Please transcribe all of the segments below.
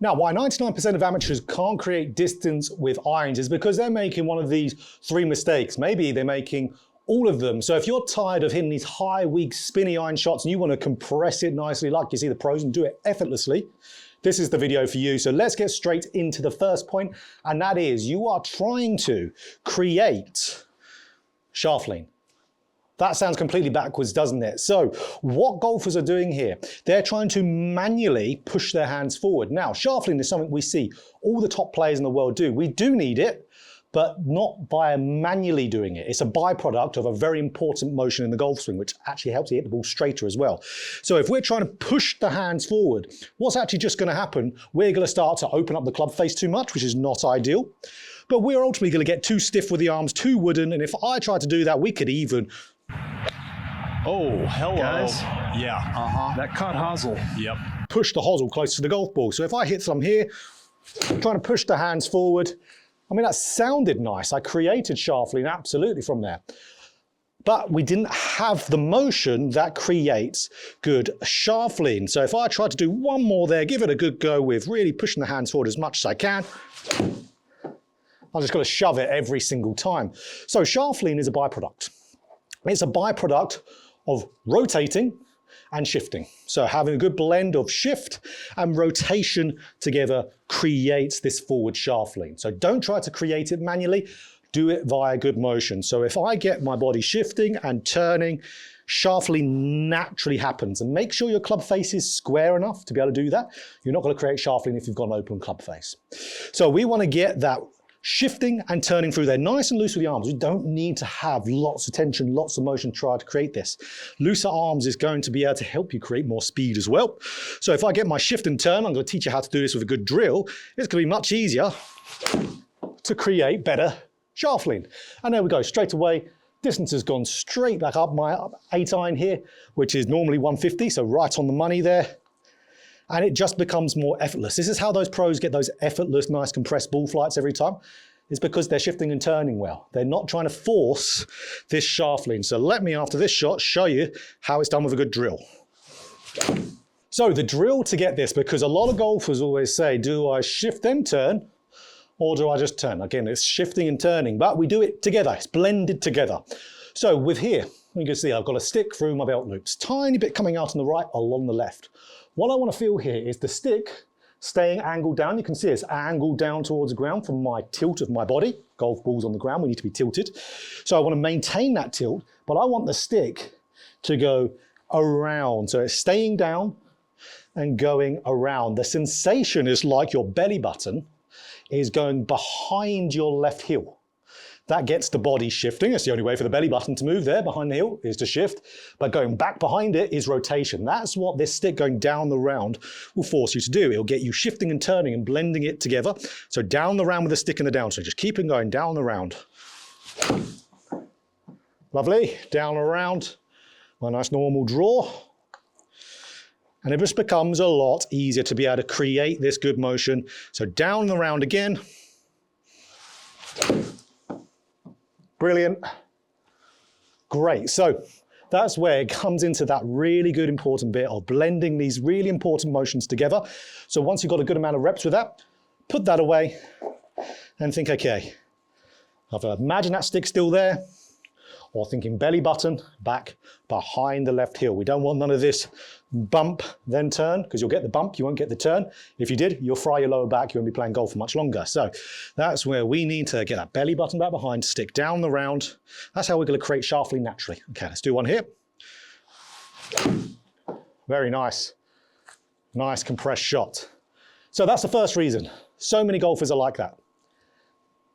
Now, why 99% of amateurs can't create distance with irons is because they're making one of these three mistakes. Maybe they're making all of them. So if you're tired of hitting these high, weak, spinny iron shots and you want to compress it nicely like you see the pros and do it effortlessly, this is the video for you. So let's get straight into the first point, and that is you are trying to create shaft lean. That sounds completely backwards, doesn't it? So what golfers are doing here, they're trying to manually push their hands forward. Now, shaft lean is something we see all the top players in the world do. We do need it, but not by manually doing it. It's a byproduct of a very important motion in the golf swing, which actually helps you hit the ball straighter as well. So if we're trying to push the hands forward, what's actually just going to happen? We're going to start to open up the club face too much, which is not ideal. But we're ultimately going to get too stiff with the arms, too wooden. And if I try to do that, we could even... Oh, hello. Guys? Yeah. That caught hosel. Yep. push the hosel close to the golf ball. So if I hit some here, trying to push the hands forward, I mean, that sounded nice. I created shaft lean absolutely from there. But we didn't have the motion that creates good shaft lean. So if I try to do one more there, give it a good go with really pushing the hands forward as much as I can, I've just got to shove it every single time. So shaft lean is a byproduct. It's a byproduct of rotating and shifting. So having a good blend of shift and rotation together creates this forward shaft lean. So don't try to create it manually, do it via good motion. So if I get my body shifting and turning, shaft lean naturally happens. And make sure your club face is square enough to be able to do that. You're not going to create shaft lean if you've got an open club face. So we want to get that shifting and turning through there, nice and loose with the arms. We don't need to have lots of tension, lots of motion to try to create this. Looser arms is going to be able to help you create more speed as well. So if I get my shift and turn, I'm going to teach you how to do this with a good drill. It's going to be much easier to create better shaft lean. And there we go, straight away. Distance has gone straight back up. My 8-iron here, which is normally 150, so right on the money there. And it just becomes more effortless. This is how those pros get those effortless, nice compressed ball flights every time. It's because they're shifting and turning well. They're not trying to force this shaft lean. So let me, after this shot, show you how it's done with a good drill. So the drill to get this, because a lot of golfers always say, do I shift then turn, or do I just turn? Again, it's shifting and turning, but we do it together. It's blended together. So with here, you can see I've got a stick through my belt loops, tiny bit coming out on the right, along the left. What I want to feel here is the stick staying angled down. You can see it's angled down towards the ground from my tilt of my body. Golf balls on the ground, we need to be tilted. So I want to maintain that tilt, but I want the stick to go around. So it's staying down and going around. The sensation is like your belly button is going behind your left heel. That gets the body shifting. It's the only way for the belly button to move there behind the heel is to shift. But going back behind it is rotation. That's what this stick going down the round will force you to do. It'll get you shifting and turning and blending it together. So down the round with the stick in the downswing. Just keep it going down the round. Lovely. Down around. A nice normal draw. And it just becomes a lot easier to be able to create this good motion. So down the round again. Brilliant. Great. So that's where it comes into that really good important bit of blending these really important motions together. So once you've got a good amount of reps with that, put that away and think, okay, either imagine that stick still there or thinking belly button back behind the left heel. We don't want none of this bump then turn, because you'll get the bump, you won't get the turn. If you did, you'll fry your lower back, you won't be playing golf for much longer. So that's where we need to get that belly button back behind, stick down the round. That's how we're going to create shaft lean naturally. Okay, let's do one here. Very nice. Nice compressed shot. So that's the first reason. So many golfers are like that.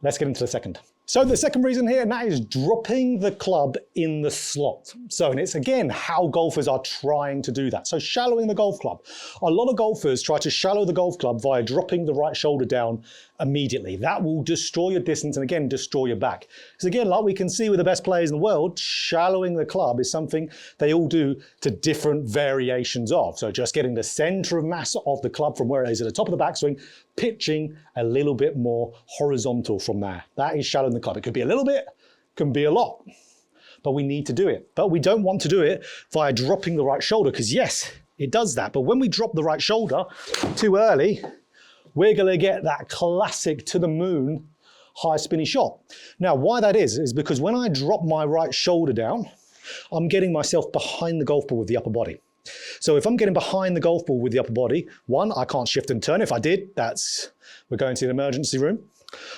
Let's get into the second. So the second reason here, and that is dropping the club in the slot. So, and it's again how golfers are trying to do that. So shallowing the golf club. A lot of golfers try to shallow the golf club via dropping the right shoulder down immediately. That will destroy your distance and again, destroy your back. Because again, like we can see with the best players in the world, shallowing the club is something they all do to different variations of. So just getting the center of mass of the club from where it is at the top of the backswing, pitching a little bit more horizontal from there. That is shallowing the club. It could be a little bit, can be a lot, but we need to do it. But we don't want to do it via dropping the right shoulder, because yes, it does that. But when we drop the right shoulder too early, we're gonna get that classic to the moon high spinny shot. Now, why that is because when I drop my right shoulder down, I'm getting myself behind the golf ball with the upper body. So if I'm getting behind the golf ball with the upper body, one, I can't shift and turn. If I did, we're going to the emergency room.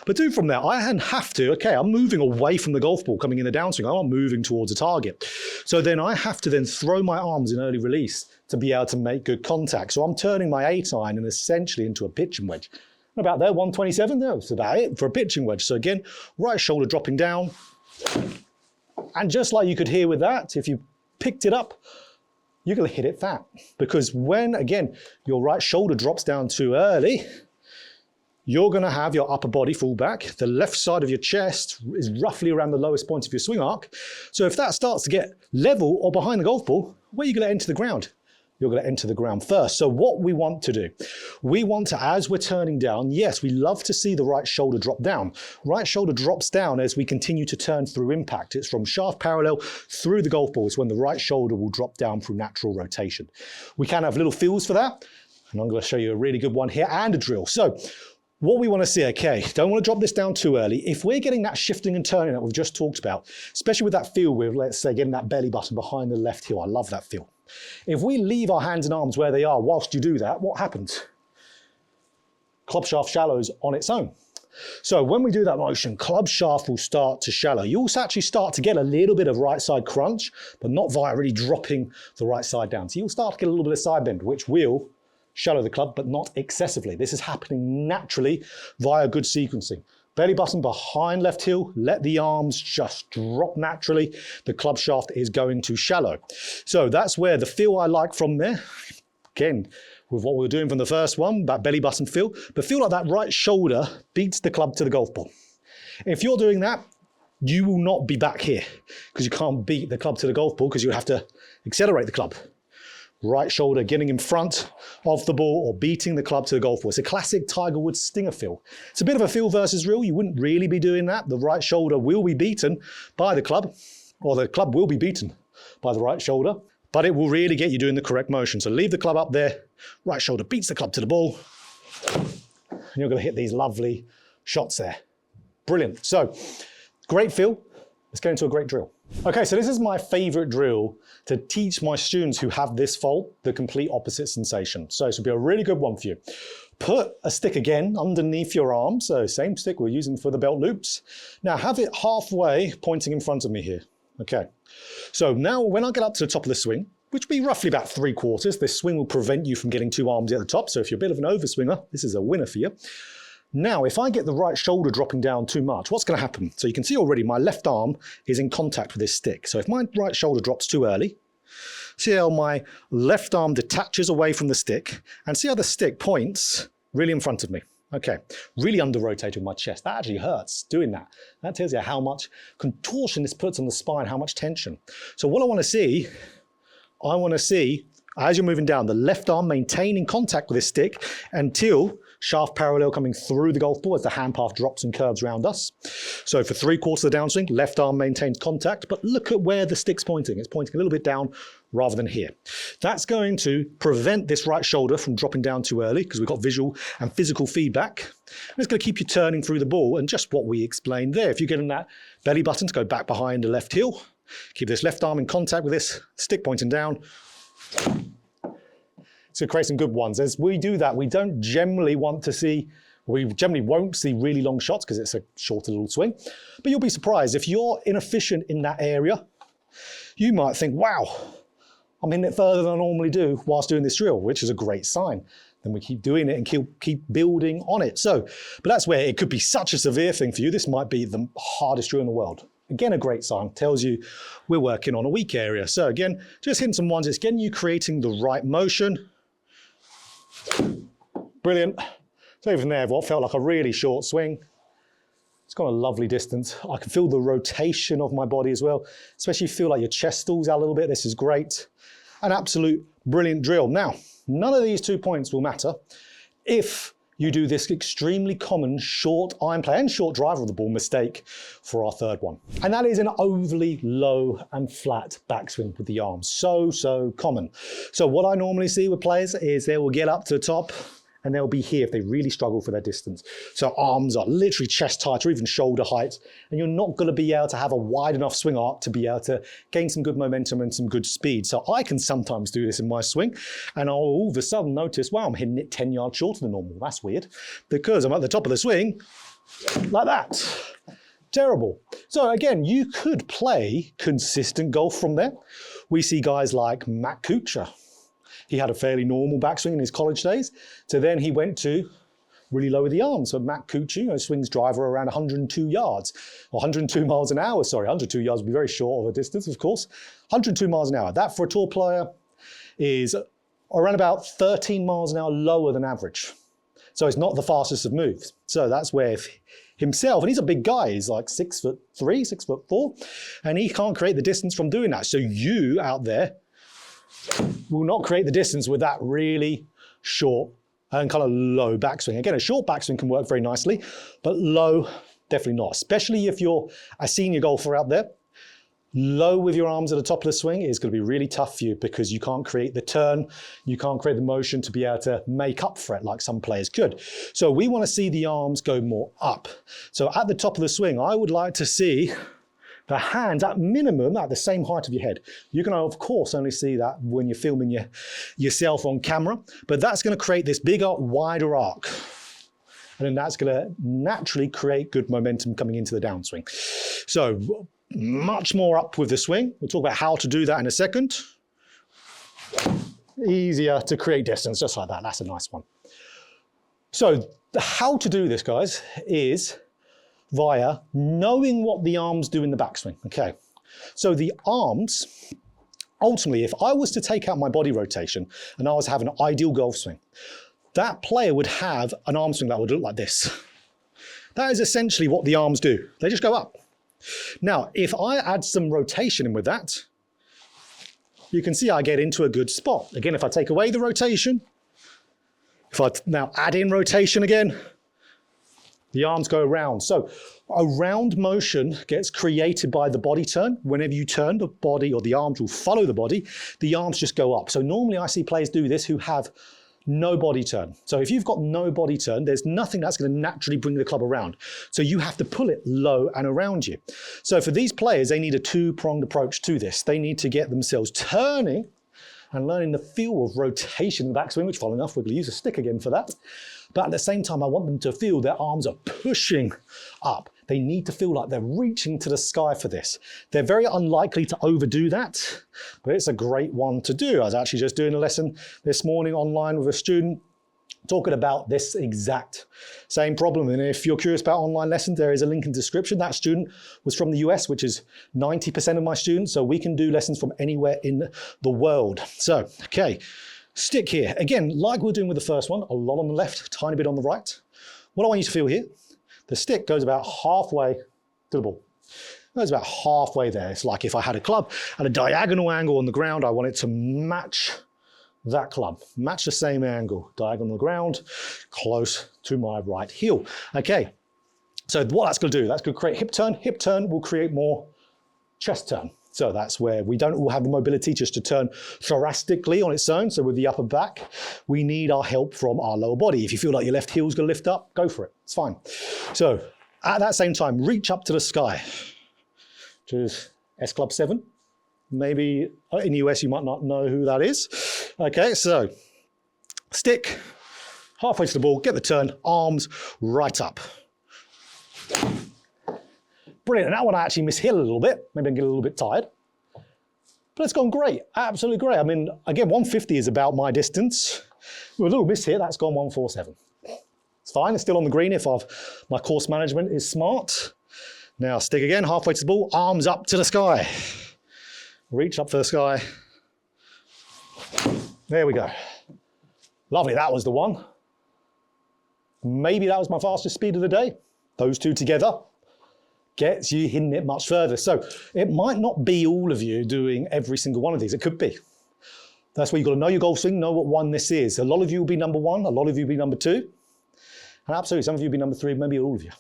But two, from there, I have to, okay, I'm moving away from the golf ball coming in the downswing. I'm moving towards a target. So then I have to then throw my arms in early release to be able to make good contact. So I'm turning my 8-iron and essentially into a pitching wedge. About there, 127, that's about it for a pitching wedge. So again, right shoulder dropping down. And just like you could hear with that, if you picked it up, you're going to hit it fat. Because when, again, your right shoulder drops down too early, you're going to have your upper body fall back. The left side of your chest is roughly around the lowest point of your swing arc. So if that starts to get level or behind the golf ball, where are you going to enter the ground? You're going to enter the ground first. So what we want to do, we want to, as we're turning down, yes, we love to see the right shoulder drop down. Right shoulder drops down as we continue to turn through impact. It's from shaft parallel through the golf ball. It's when the right shoulder will drop down through natural rotation. We can have little feels for that. And I'm going to show you a really good one here and a drill. So what we want to see, okay, don't want to drop this down too early. If we're getting that shifting and turning that we've just talked about, especially with that feel with, let's say, getting that belly button behind the left heel, I love that feel. If we leave our hands and arms where they are whilst you do that, what happens? Club shaft shallows on its own. So when we do that motion, club shaft will start to shallow. You'll actually start to get a little bit of right side crunch, but not via really dropping the right side down. So you'll start to get a little bit of side bend, which will shallow the club, but not excessively. This is happening naturally via good sequencing. Belly button behind left heel, let the arms just drop naturally. The club shaft is going to shallow. So that's where the feel I like from there, again, with what we were doing from the first one, that belly button feel, but feel like that right shoulder beats the club to the golf ball. If you're doing that, you will not be back here because you can't beat the club to the golf ball because you have to accelerate the club. Right shoulder getting in front of the ball or beating the club to the golf ball. It's a classic Tiger Woods stinger feel. It's a bit of a feel versus real. You wouldn't really be doing that. The right shoulder will be beaten by the club, or the club will be beaten by the right shoulder, but it will really get you doing the correct motion. So leave the club up there, right shoulder beats the club to the ball, and you're going to hit these lovely shots there. Brilliant. So great feel. Let's go into a great drill. Okay, so this is my favorite drill to teach my students who have this fault the complete opposite sensation. So this would be a really good one for you. Put a stick again underneath your arm. So same stick we're using for the belt loops. Now have it halfway pointing in front of me here. Okay, so now when I get up to the top of the swing, which will be roughly about 3/4, this swing will prevent you from getting two arms at the top. So if you're a bit of an overswinger, this is a winner for you. Now, if I get the right shoulder dropping down too much, what's going to happen? So you can see already my left arm is in contact with this stick. So if my right shoulder drops too early, see how my left arm detaches away from the stick, and see how the stick points really in front of me. Okay, really under-rotated my chest. That actually hurts doing that. That tells you how much contortion this puts on the spine, how much tension. So what I want to see, as you're moving down, the left arm maintaining contact with this stick until shaft parallel coming through the golf ball as the hand path drops and curves around us. So for 3/4 of the downswing, left arm maintains contact, but look at where the stick's pointing. It's pointing a little bit down rather than here. That's going to prevent this right shoulder from dropping down too early because we've got visual and physical feedback. And it's going to keep you turning through the ball, and just what we explained there. If you're getting that belly button to go back behind the left heel, keep this left arm in contact with this stick pointing down. So create some good ones. As we do that, we don't generally want to see, we generally won't see really long shots because it's a shorter little swing. But you'll be surprised if you're inefficient in that area, you might think, wow, I'm hitting it further than I normally do whilst doing this drill, which is a great sign. Then we keep doing it and keep building on it. So, but that's where it could be such a severe thing for you. This might be the hardest drill in the world. Again, a great sign, tells you we're working on a weak area. So again, just hitting some ones, it's getting you creating the right motion. Brilliant. So even there, what felt like a really short swing, it's gone a lovely distance. I can feel the rotation of my body as well, especially feel like your chest stalls out a little bit. This is great. An absolute brilliant drill. Now, none of these 2 points will matter if you do this extremely common short iron play and short driver of the ball mistake for our third one. And that is an overly low and flat backswing with the arms. So common. So what I normally see with players is they will get up to the top and they'll be here if they really struggle for their distance. So arms are literally chest height or even shoulder height, and you're not going to be able to have a wide enough swing arc to be able to gain some good momentum and some good speed. So I can sometimes do this in my swing, and I'll all of a sudden notice, wow, I'm hitting it 10 yards shorter than normal. That's weird, because I'm at the top of the swing like that. Terrible. So again, you could play consistent golf from there. We see guys like Matt Kuchar. He had a fairly normal backswing in his college days. So then he went to really lower the arms. So Matt Kuchar, swings driver around 102 yards, or 102 miles an hour, sorry. 102 yards would be very short of a distance, of course. 102 miles an hour. That for a tour player is around about 13 miles an hour lower than average. So it's not the fastest of moves. So that's where himself, and he's a big guy, he's like 6'3", 6'4", and he can't create the distance from doing that. So you out there will not create the distance with that really short and kind of low backswing. Again, a short backswing can work very nicely, but low, definitely not. Especially if you're a senior golfer out there. Low with your arms at the top of the swing is going to be really tough for you because you can't create the turn, you can't create the motion to be able to make up for it like some players could. So we want to see the arms go more up. So at the top of the swing, I would like to see the hands at minimum at the same height of your head. You can of course only see that when you're filming yourself on camera, but that's going to create this bigger, wider arc. And then that's going to naturally create good momentum coming into the downswing. So much more up with the swing. We'll talk about how to do that in a second. Easier to create distance, just like that. That's a nice one. So how to do this, guys, is via knowing what the arms do in the backswing. Okay, so the arms, ultimately, if I was to take out my body rotation and I was having an ideal golf swing, that player would have an arm swing that would look like this. That is essentially what the arms do. They just go up. Now, if I add some rotation in with that, you can see I get into a good spot. Again, if I take away the rotation, if I now add in rotation again, the arms go around. So a round motion gets created by the body turn. Whenever you turn, the body or the arms will follow the body. The arms just go up. So normally I see players do this who have no body turn. So if you've got no body turn, there's nothing that's going to naturally bring the club around. So you have to pull it low and around you. So for these players, they need a two-pronged approach to this. They need to get themselves turning and learning the feel of rotation in the backswing, which funnily enough, we're going to use a stick again for that. But at the same time, I want them to feel their arms are pushing up. They need to feel like they're reaching to the sky for this. They're very unlikely to overdo that, but it's a great one to do. I was actually just doing a lesson this morning online with a student talking about this exact same problem. And if you're curious about online lessons, there is a link in the description. That student was from the US, which is 90% of my students. So we can do lessons from anywhere in the world. So, okay, stick here. Again, like we were doing with the first one, a lot on the left, tiny bit on the right. What I want you to feel here, the stick goes about halfway to the ball. It goes about halfway there. It's like if I had a club at a diagonal angle on the ground, I want it to match that club. Match the same angle. Diagonal on the ground, close to my right heel. Okay, so what that's going to do, that's going to create hip turn. Hip turn will create more chest turn. So that's where we don't all have the mobility just to turn thoracically on its own. So with the upper back, we need our help from our lower body. If you feel like your left heel's going to lift up, go for it. It's fine. So at that same time, reach up to the sky, which is S Club 7. Maybe in the US, you might not know who that is. Okay, so stick halfway to the ball, get the turn, arms right up. Brilliant, and that one I actually mishit a little bit. Maybe I get a little bit tired. But it's gone great, absolutely great. I mean, again, 150 is about my distance. With a little miss here, that's gone 147. It's fine, it's still on the green if my course management is smart. Now stick again, halfway to the ball, arms up to the sky. Reach up for the sky. There we go. Lovely, that was the one. Maybe that was my fastest speed of the day. Those two together gets you hitting it much further. So it might not be all of you doing every single one of these. It could be. That's where you've got to know your golf swing, know what one this is. A lot of you will be number one, a lot of you will be number two. And absolutely, some of you will be number three, maybe all of you.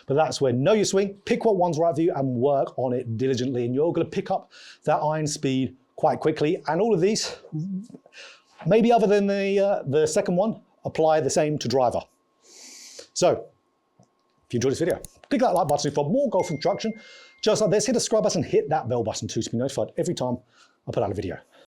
But that's where know your swing, pick what one's right for you and work on it diligently. And you're going to pick up that iron speed quite quickly. And all of these, maybe other than the second one, apply the same to driver. So, if you enjoyed this video, click that like button for more golf instruction. Just like this, hit the subscribe button, hit that bell button too to be notified every time I put out a video.